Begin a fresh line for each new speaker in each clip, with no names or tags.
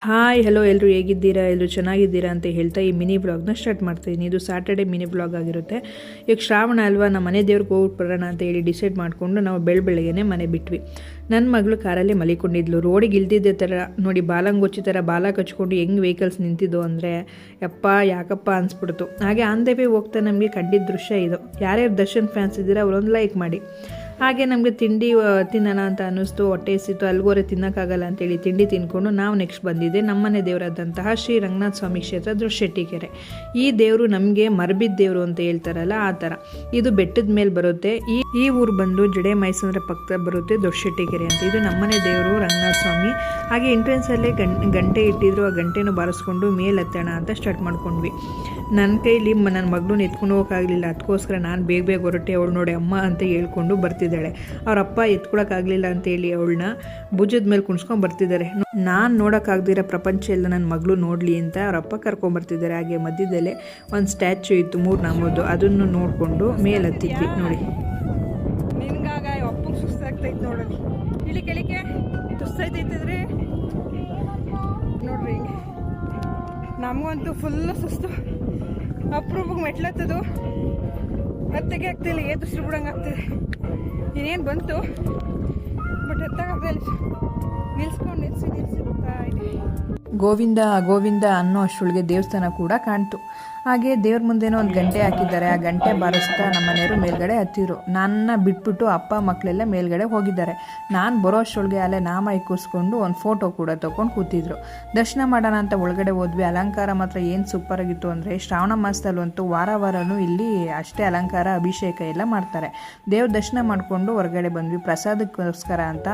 Hi hello ಎಲ್ಲರೂ ಹೇಗಿದ್ದೀರಾ, ಎಲ್ಲರೂ ಚೆನ್ನಾಗಿದ್ದೀರಾ ಅಂತ ಹೇಳ್ತಾ ಈ ಮಿನಿ ವ್ಲಾಗ್ನ ಸ್ಟಾರ್ಟ್ ಮಾಡ್ತಾಯಿದ್ದೀನಿ. ಇದು ಸ್ಯಾಟರ್ಡೆ ಮಿನಿ ವ್ಲಾಗ್ ಆಗಿರುತ್ತೆ. ಈಗ ಶ್ರಾವಣ ಅಲ್ವಾ, ನಮ್ಮ ಮನೆ ದೇವ್ರಿಗೆ ಹೋಗ್ಬಿಟ್ಟು ಬರೋಣ ಅಂತ ಹೇಳಿ ಡಿಸೈಡ್ ಮಾಡಿಕೊಂಡು ನಾವು ಬೆಳಗ್ಗೆನೇ ಮನೆ ಬಿಟ್ವಿ. ನನ್ನ ಮಗಳು ಕಾರಲ್ಲಿ ಮಲಿಕೊಂಡಿದ್ಲು. ರೋಡಿಗೆ ಇಲ್ದಿದ್ದೆ ಥರ ನೋಡಿ, ಬಾಲಂಗೊಚ್ಚಿ ಥರ ಬಾಲ ಕಚ್ಕೊಂಡು ಹೆಂಗೆ ವೆಹಿಕಲ್ಸ್ ನಿಂತಿದ್ದು ಅಂದರೆ ಯಪ್ಪ ಯಾಕಪ್ಪ ಅನಿಸ್ಬಿಡ್ತು. ಹಾಗೆ ಆನ್ ದ ವೇ ಹೋಗ್ತಾ ನಮಗೆ ಕಂಡಿದ್ದ ದೃಶ್ಯ ಇದು. ಯಾರ್ಯಾರು ದರ್ಶನ್ ಫ್ಯಾನ್ಸ್ ಇದ್ದೀರಾ ಅವರೊಂದು ಲೈಕ್ ಮಾಡಿ. ಹಾಗೆ ನಮಗೆ ತಿಂಡಿ ತಿನ್ನೋಣ ಅಂತ ಅನ್ನಿಸ್ತು, ಹೊಟ್ಟೆ ಎಸಿತ್ತು. ಅಲ್ಗೋರೆ ತಿನ್ನೋಕ್ಕಾಗಲ್ಲ ಅಂತೇಳಿ ತಿಂಡಿ ತಿನ್ಕೊಂಡು ನಾವು ನೆಕ್ಸ್ಟ್ ಬಂದಿದ್ದೆ ನಮ್ಮನೆ ದೇವರಾದಂತಹ ಶ್ರೀ ರಂಗನಾಥ ಸ್ವಾಮಿ ಕ್ಷೇತ್ರ ದೊಡ್ಡಶೆಟ್ಟಿಕೆರೆ. ಈ ದೇವರು ನಮಗೆ ಮರಬಿದ್ದ ದೇವರು ಅಂತ ಹೇಳ್ತಾರಲ್ಲ ಆ ಥರ. ಇದು ಬೆಟ್ಟದ ಮೇಲೆ ಬರುತ್ತೆ. ಈ ಊರು ಬಂದು ಜಡೆ ಮೈಸೂರ ಪಕ್ಕ ಬರುತ್ತೆ ದೊಡ್ಡಶೆಟ್ಟಿಕೆರೆ ಅಂತ. ಇದು ನಮ್ಮನೆ ದೇವರು ರಂಗನಾಥ ಸ್ವಾಮಿ. ಹಾಗೆ ಎಂಟ್ರೆನ್ಸಲ್ಲೇ ಗಂಟೆ ಇಟ್ಟಿದ್ರು. ಆ ಗಂಟೆನೂ ಬಾರಿಸ್ಕೊಂಡು ಮೇಲೆ ಹತ್ತೋಣ ಅಂತ ಸ್ಟಾರ್ಟ್ ಮಾಡ್ಕೊಂಡ್ವಿ. ನನ್ನ ಕೈಲಿ ನನ್ನ ಮಗಳನ್ನ ಎತ್ಕೊಂಡು ಹೋಗೋಕ್ಕಾಗಲಿಲ್ಲ. ಅದಕ್ಕೋಸ್ಕರ ನಾನು ಬೇಗ ಹೊರಟೆ. ಅವಳು ನೋಡಿ ಅಮ್ಮ ಅಂತ ಹೇಳ್ಕೊಂಡು ಬರ್ತಿದ್ದಾಳೆ. ಅವರಪ್ಪ ಎತ್ಕೊಳಕ್ಕಾಗಲಿಲ್ಲ ಅಂತೇಳಿ ಅವಳನ್ನ ಭುಜದ ಮೇಲೆ ಕುಣಿಸ್ಕೊಂಡು ಬರ್ತಿದ್ದಾರೆ. ನಾನು ನೋಡೋಕ್ಕಾಗ್ದಿರೋ ಪ್ರಪಂಚ ಎಲ್ಲ ನನ್ನ ಮಗಳು ನೋಡಲಿ ಅಂತ ಅವರಪ್ಪ ಕರ್ಕೊಂಬರ್ತಿದ್ದಾರೆ. ಹಾಗೆ ಮಧ್ಯದಲ್ಲೇ ಒಂದು ಸ್ಟ್ಯಾಚು ಇತ್ತು 3 ನಾಮದ್ದು, ಅದನ್ನು ನೋಡಿಕೊಂಡು ಮೇಲೆ ಹತ್ತಿದ್ವಿ. ನೋಡಿ
ನಿನ್ಗಾಗ ಅಪ್ಪಗೆ ಸುಸ್ತಾಗ್ತೈತೆ ನೋಡೋದು. ಇಲ್ಲಿ ಕೆಳಗೆ ಸುಸ್ತೈತೈತಿದ್ರೆ ನೋಡ್ರಿ, ಹಿಂಗೆ ನಮಗಂತೂ ಫುಲ್ಲು ಸುಸ್ತು. ಅಪ್ರೂಪಕ್ಕೆ ಮೆಟ್ಲತ್ತದು ಹತ್ತಿಗೆ ಆಗ್ತಿಲ್ಲ, ಏದುಸ್ರು ಬಿಡಂಗೆ ಆಗ್ತಿದೆ. ಇನ್ನೇನು ಬಂತು ಬಟ್ ಹತ್ತಾಗ್ತಿಲ್ಲ. ನಿಲ್ಸಿ ಹೋಗ್ತಾ ಇದೆ.
ಗೋವಿಂದ ಗೋವಿಂದ ಅನ್ನೋ ಅಷ್ಟೊಳಗೆ ದೇವಸ್ಥಾನ ಕೂಡ ಕಾಣ್ತು. ಹಾಗೆ ದೇವ್ರ ಮುಂದೆನೋ ಒಂದು ಗಂಟೆ ಹಾಕಿದ್ದಾರೆ. ಆ ಗಂಟೆ ಬಾರಿಸ್ತಾ ನಮ್ಮ ಮನೆಯವರು ಮೇಲ್ಗಡೆ ಹತ್ತಿರು. ನನ್ನ ಬಿಟ್ಬಿಟ್ಟು ಅಪ್ಪ ಮಕ್ಕಳೆಲ್ಲ ಮೇಲ್ಗಡೆ ಹೋಗಿದ್ದಾರೆ. ನಾನು ಬರೋ ಅಷ್ಟೊಳಗೆ ಅಲ್ಲೇ ನಾಮ ಇಕ್ಕಿಸ್ಕೊಂಡು ಒಂದು ಫೋಟೋ ಕೂಡ ತೊಗೊಂಡು ಕೂತಿದ್ರು. ದರ್ಶನ ಮಾಡೋಣ ಅಂತ ಒಳಗಡೆ ಹೋದ್ವಿ. ಅಲಂಕಾರ ಮಾತ್ರ ಏನು ಸೂಪರಾಗಿತ್ತು ಅಂದರೆ, ಶ್ರಾವಣ ಮಾಸದಲ್ಲಂತೂ ವಾರನೂ ಇಲ್ಲಿ ಅಷ್ಟೇ ಅಲಂಕಾರ ಅಭಿಷೇಕ ಎಲ್ಲ ಮಾಡ್ತಾರೆ. ದೇವ್ರ ದರ್ಶನ ಮಾಡಿಕೊಂಡು ಹೊರಗಡೆ ಬಂದ್ವಿ. ಪ್ರಸಾದಕ್ಕೋಸ್ಕರ ಅಂತ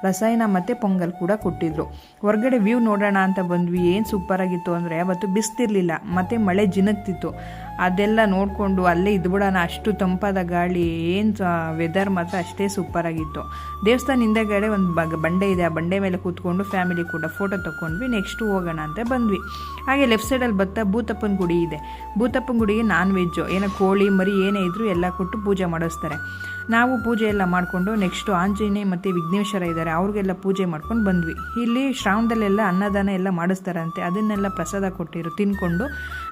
ರಸಾಯನ ಮತ್ತು ಪೊಂಗಲ್ ಕೂಡ ಕೊಟ್ಟಿದ್ರು. ಹೊರಗಡೆ ವ್ಯೂ ನೋಡೋಣ ಅಂತ ಬಂದ್ವಿ. ಏನು ಸೂಪರಾಗಿತ್ತು ಅಂದರೆ, ಅವತ್ತು ಬಿಸ್ತಿರ್ಲಿಲ್ಲ ಮತ್ತು ಮಳೆ ಜಿನಗ್ತಿತ್ತು. ಅದೆಲ್ಲ ನೋಡಿಕೊಂಡು ಅಲ್ಲೇ ಇದ್ಬಿಡೋಣ, ಅಷ್ಟು ತಂಪಾದ ಗಾಳಿ, ಏನು ವೆದರ್ ಮಾತ್ರ ಅಷ್ಟೇ ಸೂಪರಾಗಿತ್ತು. ದೇವಸ್ಥಾನ ಹಿಂದೆಗಡೆ ಒಂದು ಬಂಡೆ ಇದೆ. ಆ ಬಂಡೆ ಮೇಲೆ ಕೂತ್ಕೊಂಡು ಫ್ಯಾಮಿಲಿ ಕೂಡ ಫೋಟೋ ತೊಗೊಂಡ್ವಿ. ನೆಕ್ಸ್ಟು ಹೋಗೋಣ ಅಂತ ಬಂದ್ವಿ. ಹಾಗೆ ಲೆಫ್ಟ್ ಸೈಡಲ್ಲಿ ಬರ್ತಾ ಭೂತಪ್ಪನ ಗುಡಿ ಇದೆ. ಭೂತಪ್ಪನ ಗುಡಿಗೆ ನಾನ್ ವೆಜ್ಜು ಏನೋ ಕೋಳಿ ಮರಿ ಏನೇ ಇದ್ರೂ ಎಲ್ಲ ಕೊಟ್ಟು ಪೂಜೆ ಮಾಡಿಸ್ತಾರೆ. ನಾವು ಪೂಜೆ ಎಲ್ಲ ಮಾಡಿಕೊಂಡು ನೆಕ್ಸ್ಟು ಆಂಜನೇಯ ಮತ್ತು ವಿಘ್ನೇಶ್ವರ ಇದ್ದಾರೆ, ಅವ್ರಿಗೆಲ್ಲ ಪೂಜೆ ಮಾಡ್ಕೊಂಡು ಬಂದ್ವಿ. ಇಲ್ಲಿ ಶ್ರಾವಣದಲ್ಲೆಲ್ಲ ಅನ್ನದಾನ ಎಲ್ಲ ಮಾಡಿಸ್ತಾರಂತೆ. ಅದನ್ನೆಲ್ಲ ಪ್ರಸಾದ ಕೊಟ್ಟಿರು ತಿನ್ಕೊಂಡು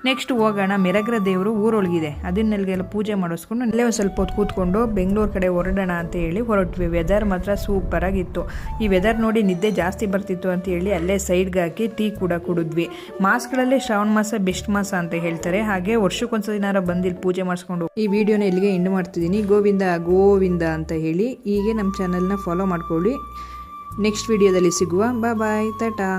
ನೆಕ್ಸ್ಟ್ ಹೋಗೋಣ. ಮೆರಗ್ರ ದೇವರು ಊರೊಳಗಿದೆ, ಅದನ್ನೆಲ್ಲ ಪೂಜೆ ಮಾಡಿಸ್ಕೊಂಡು ಅಲ್ಲೇ ಒಂದು ಸ್ವಲ್ಪ ಹೊತ್ತು ಕೂತ್ಕೊಂಡು ಬೆಂಗಳೂರು ಕಡೆ ಹೊರಡೋಣ ಅಂತ ಹೇಳಿ ಹೊರಟ್ವಿ. ವೆದರ್ ಮಾತ್ರ ಸೂಪರಾಗಿತ್ತು. ಈ ವೆದರ್ ನೋಡಿ ನಿದ್ದೆ ಜಾಸ್ತಿ ಬರ್ತಿತ್ತು ಅಂತ ಹೇಳಿ ಅಲ್ಲೇ ಸೈಡ್ಗೆ ಹಾಕಿ ಟೀ ಕೂಡ ಕುಡಿದ್ವಿ. ಮಾಸಗಳಲ್ಲೇ ಶ್ರಾವಣ ಮಾಸ ಬೆಸ್ಟ್ ಮಾಸ ಅಂತ ಹೇಳ್ತಾರೆ. ಹಾಗೆ ವರ್ಷಕ್ಕೊಂದ್ಸದಿನಾರ ಬಂದು ಇಲ್ಲಿ ಪೂಜೆ ಮಾಡಿಸ್ಕೊಂಡು ಈ ವಿಡಿಯೋನ ಇಲ್ಲಿಗೆ ಎಂಡ್ ಮಾಡ್ತಿದ್ದೀನಿ. ಗೋವಿಂದ ಅಂತ ಹೇಳಿ ಹೀಗೆ ನಮ್ಮ ಚಾನಲ್ನ ಫಾಲೋ ಮಾಡ್ಕೊಳ್ಳಿ. ನೆಕ್ಸ್ಟ್ ವಿಡಿಯೋದಲ್ಲಿ ಸಿಗುವ. ಬಾಯ್ ಟಾಟಾ.